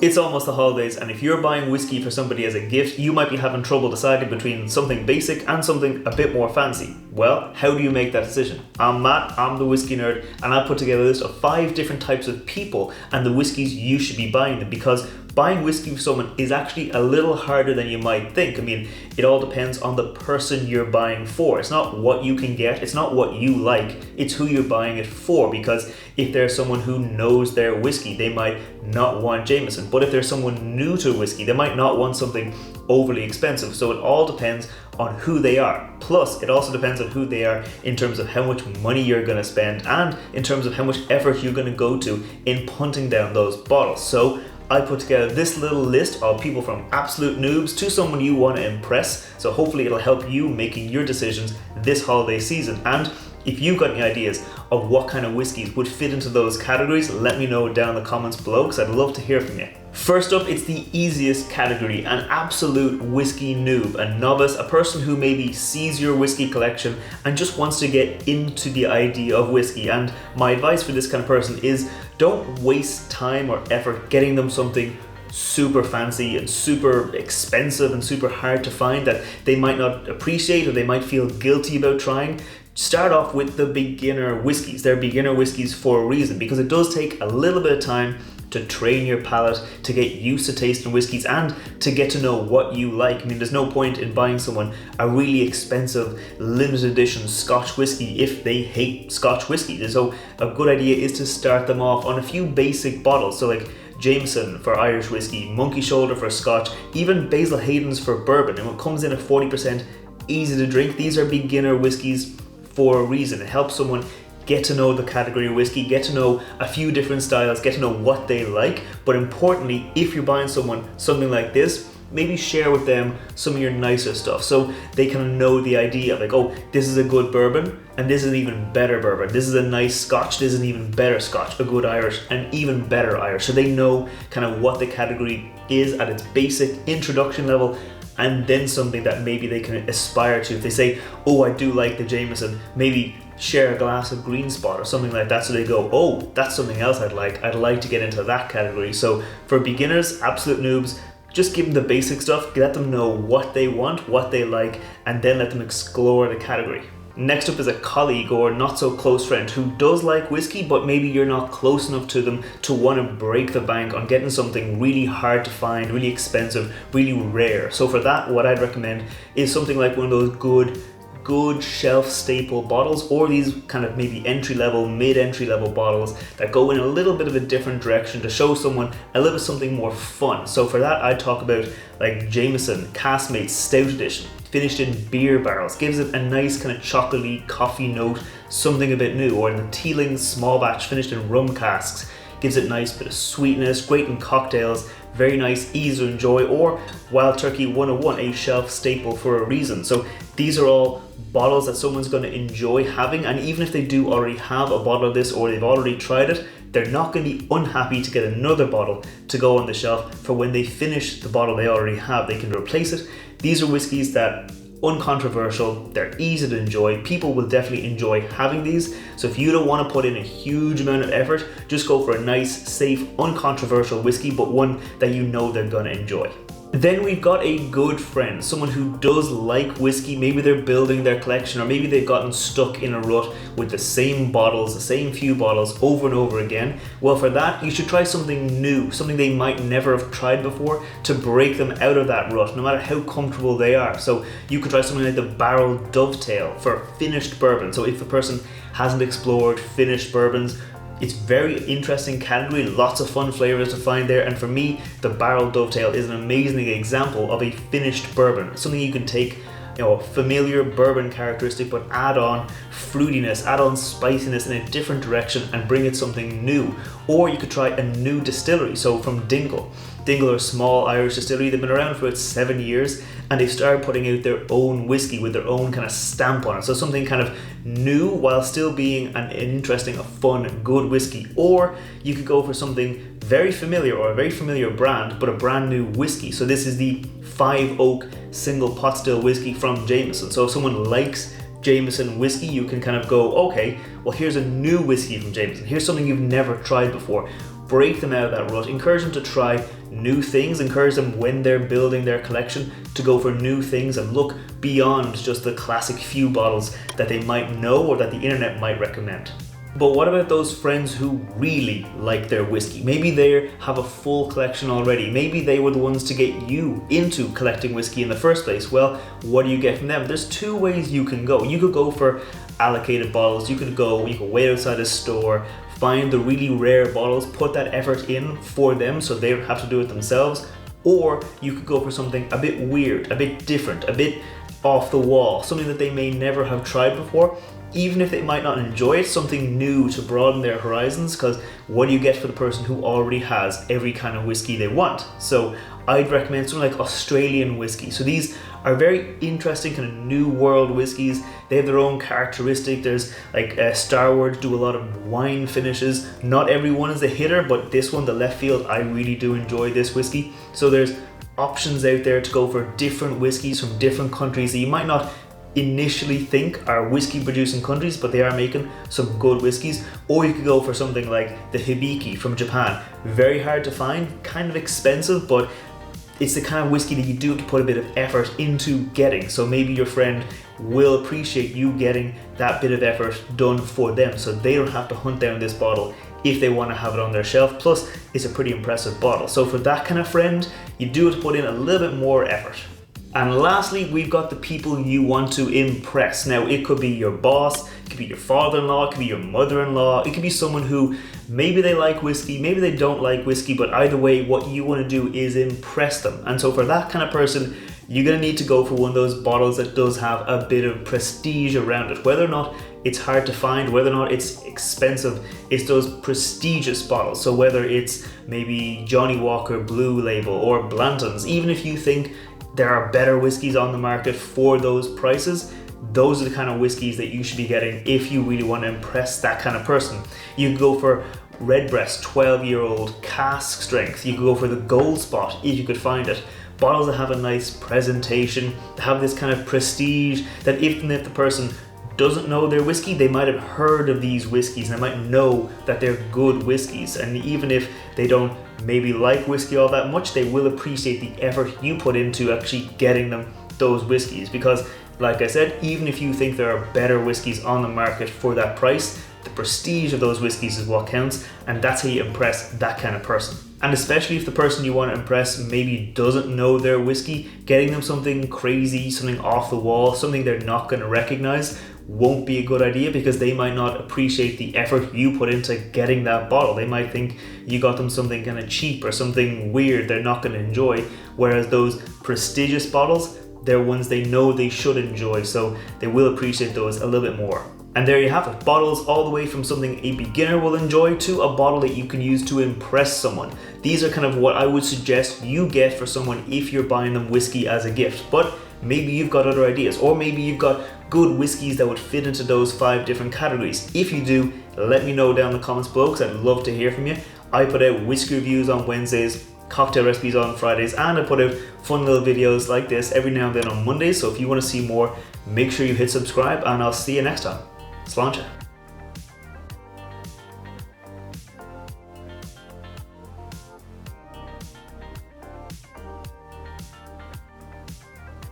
It's almost the holidays, and if you're buying whiskey for somebody as a gift, you might be having trouble deciding between something basic and something a bit more fancy. Well, how do you make that decision? I'm Matt, I'm the whiskey nerd, and I put together a list of 5 different types of people and the whiskeys you should be buying them, because buying whiskey for someone is actually a little harder than you might think. I mean, it all depends on the person you're buying for. It's not what you can get, it's not what you like, it's who you're buying it for, because if there's someone who knows their whiskey, they might not want Jameson. But if there's someone new to whiskey, they might not want something overly expensive. So it all depends on who they are. Plus, it also depends on who they are in terms of how much money you're going to spend and in terms of how much effort you're going to go to in punting down those bottles. So I put together this little list of people from absolute noobs to someone you want to impress. So hopefully it'll help you making your decisions this holiday season. And if you've got any ideas of what kind of whiskies would fit into those categories, let me know down in the comments below, because I'd love to hear from you. First up, it's the easiest category, an absolute whiskey noob, a novice, a person who maybe sees your whiskey collection and just wants to get into the idea of whiskey. And my advice for this kind of person is don't waste time or effort getting them something super fancy and super expensive and super hard to find that they might not appreciate or they might feel guilty about trying. Start off with the beginner whiskeys. They're beginner whiskeys for a reason, because it does take a little bit of time to train your palate, to get used to tasting whiskeys and to get to know what you like. I mean, there's no point in buying someone a really expensive limited edition Scotch whiskey if they hate Scotch whiskey. So a good idea is to start them off on a few basic bottles. So like Jameson for Irish whiskey, Monkey Shoulder for Scotch, even Basil Hayden's for bourbon. And it comes in at 40%, easy to drink. These are beginner whiskeys for a reason. It helps someone get to know the category of whiskey, get to know a few different styles, get to know what they like. But importantly, if you're buying someone something like this, maybe share with them some of your nicer stuff so they kind of know the idea of like, oh, this is a good bourbon and this is an even better bourbon. This is a nice Scotch, this is an even better Scotch, a good Irish, and even better Irish. So they know kind of what the category is at its basic introduction level, and then something that maybe they can aspire to. If they say, oh, I do like the Jameson, maybe share a glass of Green Spot or something like that, so they go, oh, that's something else I'd like to get into that category. So for beginners, absolute noobs, just give them the basic stuff, let them know what they want, what they like, and then let them explore the category. Next up is a colleague or not so close friend who does like whiskey, but maybe you're not close enough to them to want to break the bank on getting something really hard to find, really expensive, really rare. So for that, what I'd recommend is something like one of those good shelf staple bottles, or these kind of maybe entry-level, mid-entry level bottles that go in a little bit of a different direction to show someone a little bit something more fun. So for that, I talk about like Jameson Caskmates Stout Edition, finished in beer barrels, gives it a nice kind of chocolatey coffee note, something a bit new. Or the Teeling Small Batch, finished in rum casks, gives it a nice bit of sweetness, great in cocktails, very nice, easy to enjoy. Or Wild Turkey 101, a shelf staple for a reason. So these are all bottles that someone's going to enjoy having, and even if they do already have a bottle of this or they've already tried it, they're not going to be unhappy to get another bottle to go on the shelf for when they finish the bottle they already have. They can replace it. These are whiskeys that uncontroversial, they're easy to enjoy, people will definitely enjoy having these. So if you don't want to put in a huge amount of effort, just go for a nice, safe, uncontroversial whiskey, but one that you know they're going to enjoy. Then we've got a good friend, someone who does like whiskey. Maybe they're building their collection, or maybe they've gotten stuck in a rut with the same bottles, the same few bottles over and over again. Well, for that, you should try something new, something they might never have tried before, to break them out of that rut, no matter how comfortable they are. So you could try something like the Barrel Dovetail for finished bourbon. So if a person hasn't explored finished bourbons, it's very interesting category, lots of fun flavors to find there. And for me, the Barrel Dovetail is an amazing example of a finished bourbon, something you can take, a familiar bourbon characteristic, but add on fruitiness, add on spiciness in a different direction and bring it something new. Or you could try a new distillery. So from Dingle are a small Irish distillery. They've been around for about 7 years, and they've started putting out their own whiskey with their own kind of stamp on it. So something kind of new while still being an interesting, a fun, good whiskey. Or you could go for something very familiar, or a very familiar brand, but a brand new whiskey. So this is the 5 Oak Single Pot Still Whiskey from Jameson. So if someone likes Jameson whiskey, you can kind of go, okay, well, here's a new whiskey from Jameson. Here's something you've never tried before. break them out of that rut, encourage them to try new things, encourage them when they're building their collection to go for new things and look beyond just the classic few bottles that they might know or that the internet might recommend. But what about those friends who really like their whiskey? Maybe they have a full collection already. Maybe they were the ones to get you into collecting whiskey in the first place. Well, what do you get from them? There's two ways you can go. You could go for allocated bottles. You could wait outside a store, find the really rare bottles, put that effort in for them so they don't have to do it themselves. Or you could go for something a bit weird, a bit different, a bit off the wall, something that they may never have tried before. Even if they might not enjoy it, something new to broaden their horizons, because what do you get for the person who already has every kind of whiskey they want? So I'd recommend something like Australian whiskey. So these are very interesting kind of new world whiskies. They have their own characteristic. There's like Starward do a lot of wine finishes. Not everyone is a hitter, but this one, the Left Field, I really do enjoy this whiskey. So there's options out there to go for different whiskies from different countries that you might not initially think are whiskey producing countries, but they are making some good whiskies. Or you could go for something like the Hibiki from Japan. Very hard to find, kind of expensive, but it's the kind of whiskey that you do have to put a bit of effort into getting. So maybe your friend will appreciate you getting that bit of effort done for them, so they don't have to hunt down this bottle if they want to have it on their shelf. Plus, it's a pretty impressive bottle. So for that kind of friend, you do have to put in a little bit more effort. And lastly, we've got the people you want to impress. Now, it could be your boss, it could be your father-in-law, it could be your mother-in-law, it could be someone who maybe they like whiskey, maybe they don't like whiskey, but either way, what you want to do is impress them. And so for that kind of person, you're going to need to go for one of those bottles that does have a bit of prestige around it. Whether or not it's hard to find, whether or not it's expensive, it's those prestigious bottles. So whether it's maybe Johnny Walker Blue Label or Blanton's, even if you think there are better whiskeys on the market for those prices, those are the kind of whiskeys that you should be getting if you really want to impress that kind of person. You can go for Redbreast 12-year-old cask strength. You could go for the Gold Spot if you could find it. Bottles that have a nice presentation, that have this kind of prestige, that even if the person doesn't know their whiskey, they might have heard of these whiskeys and they might know that they're good whiskeys. And even if they don't maybe like whiskey all that much, they will appreciate the effort you put into actually getting them those whiskeys. Because like I said, even if you think there are better whiskeys on the market for that price, the prestige of those whiskeys is what counts, and that's how you impress that kind of person. And especially if the person you want to impress maybe doesn't know their whiskey, getting them something crazy, something off the wall, something they're not going to recognize won't be a good idea, because they might not appreciate the effort you put into getting that bottle. They might think you got them something kind of cheap or something weird they're not going to enjoy, whereas those prestigious bottles, they're ones they know they should enjoy, so they will appreciate those a little bit more. And there you have it, bottles all the way from something a beginner will enjoy to a bottle that you can use to impress someone. These are kind of what I would suggest you get for someone if you're buying them whiskey as a gift. But maybe you've got other ideas, or maybe you've got good whiskies that would fit into those 5 different categories. If you do, let me know down in the comments below, because I'd love to hear from you. I put out whiskey reviews on Wednesdays, cocktail recipes on Fridays, and I put out fun little videos like this every now and then on Mondays. So if you want to see more, make sure you hit subscribe, and I'll see you next time. Sláinte.